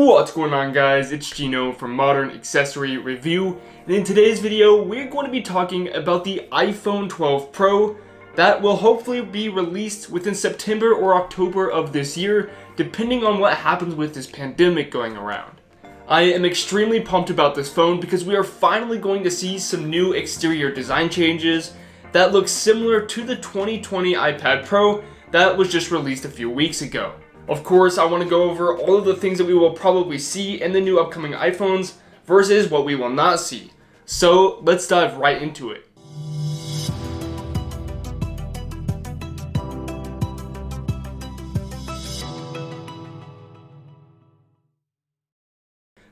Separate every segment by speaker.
Speaker 1: What's going on, guys? It's Gino from Modern Accessory Review, and in today's video we're going to be talking about the iPhone 12 Pro that will hopefully be released within September or October of this year, depending on what happens with this pandemic going around. I am extremely pumped about this phone because we are finally going to see some new exterior design changes that look similar to the 2020 iPad Pro that was just released a few weeks ago. Of course, I want to go over all of the things that we will probably see in the new upcoming iPhones versus what we will not see. So let's dive right into it.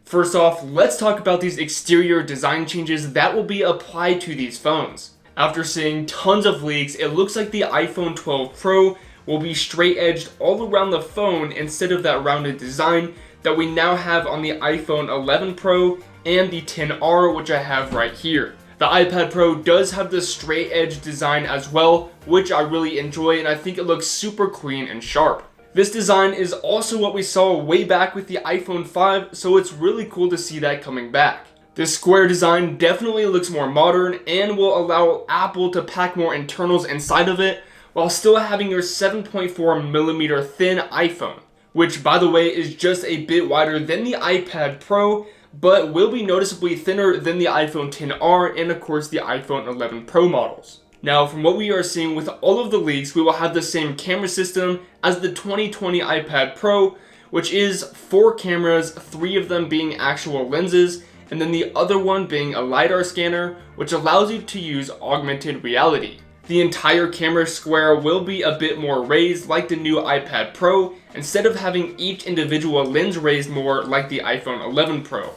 Speaker 1: First off, let's talk about these exterior design changes that will be applied to these phones. After seeing tons of leaks, it looks like the iPhone 12 Pro will be straight-edged all around the phone instead of that rounded design that we now have on the iPhone 11 Pro and the XR, which I have right here. The iPad Pro does have the straight-edge design as well, which I really enjoy, and I think it looks super clean and sharp. This design is also what we saw way back with the iPhone 5, so it's really cool to see that coming back. This square design definitely looks more modern and will allow Apple to pack more internals inside of it, while still having your 7.4mm thin iPhone, which by the way is just a bit wider than the iPad Pro, but will be noticeably thinner than the iPhone XR and of course the iPhone 11 Pro models. Now, from what we are seeing with all of the leaks, we will have the same camera system as the 2020 iPad Pro, which is 4 cameras, 3 of them being actual lenses, and then the other one being a LiDAR scanner, which allows you to use augmented reality. The entire camera square will be a bit more raised like the new iPad Pro, instead of having each individual lens raised more like the iPhone 11 Pro.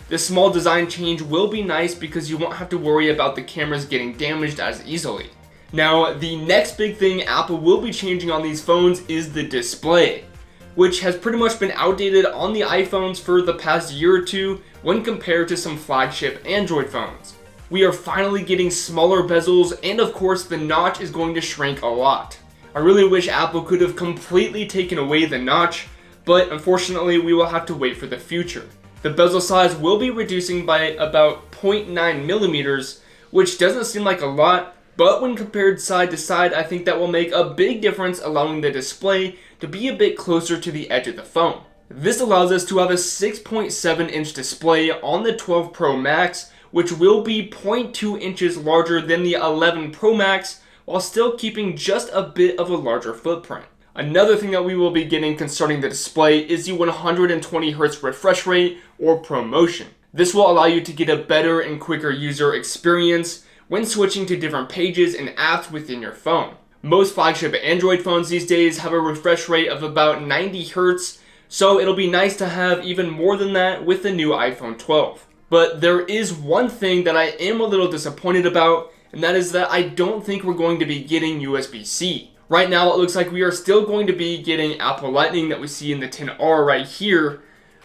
Speaker 1: This small design change will be nice because you won't have to worry about the cameras getting damaged as easily. Now, the next big thing Apple will be changing on these phones is the display, which has pretty much been outdated on the iPhones for the past year or two when compared to some flagship Android phones. We are finally getting smaller bezels, and of course the notch is going to shrink a lot. I really wish Apple could have completely taken away the notch, but unfortunately we will have to wait for the future. The bezel size will be reducing by about 0.9mm, which doesn't seem like a lot, but when compared side to side, I think that will make a big difference, allowing the display to be a bit closer to the edge of the phone. This allows us to have a 6.7-inch display on the 12 Pro Max, which will be 0.2 inches larger than the 11 Pro Max, while still keeping just a bit of a larger footprint. Another thing that we will be getting concerning the display is the 120Hz refresh rate or ProMotion. This will allow you to get a better and quicker user experience when switching to different pages and apps within your phone. Most flagship Android phones these days have a refresh rate of about 90 Hz, so it'll be nice to have even more than that with the new iPhone 12. But there is one thing that I am a little disappointed about, and that is that I don't think we're going to be getting USB-C. Right now it looks like we are still going to be getting Apple Lightning that we see in the XR right here,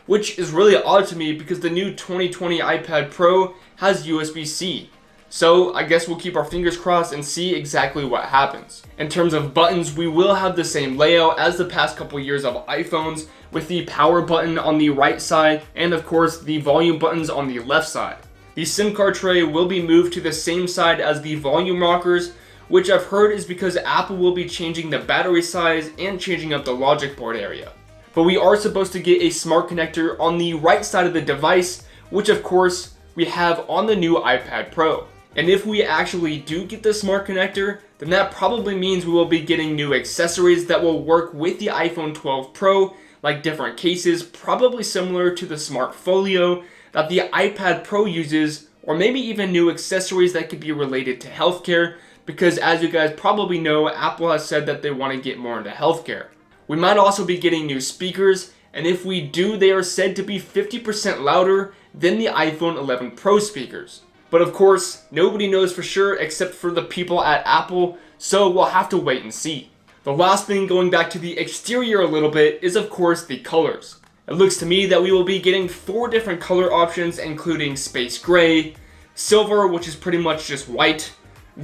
Speaker 1: which is really odd to me because the new 2020 iPad Pro has USB-C. So I guess we'll keep our fingers crossed and see exactly what happens. In terms of buttons, we will have the same layout as the past couple years of iPhones, with the power button on the right side and of course the volume buttons on the left side. The SIM card tray will be moved to the same side as the volume rockers, which I've heard is because Apple will be changing the battery size and changing up the logic port area. But we are supposed to get a smart connector on the right side of the device, which of course we have on the new iPad Pro. And if we actually do get the smart connector, then that probably means we will be getting new accessories that will work with the iPhone 12 Pro, like different cases, probably similar to the Smart Folio that the iPad Pro uses, or maybe even new accessories that could be related to healthcare, because as you guys probably know, Apple has said that they want to get more into healthcare. We might also be getting new speakers, and if we do, they are said to be 50% louder than the iPhone 11 Pro speakers. But of course, nobody knows for sure except for the people at Apple, so we'll have to wait and see. The last thing, going back to the exterior a little bit, is of course the colors. It looks to me that we will be getting 4 different color options, including space gray, silver, which is pretty much just white,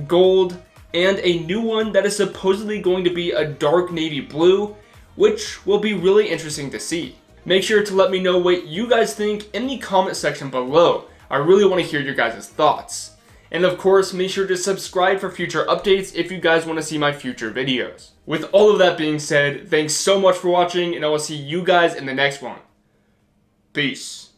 Speaker 1: gold, and a new one that is supposedly going to be a dark navy blue, which will be really interesting to see. Make sure to let me know what you guys think in the comment section below. I really want to hear your guys' thoughts. And of course, make sure to subscribe for future updates if you guys want to see my future videos. With all of that being said, thanks so much for watching, and I will see you guys in the next one. Peace.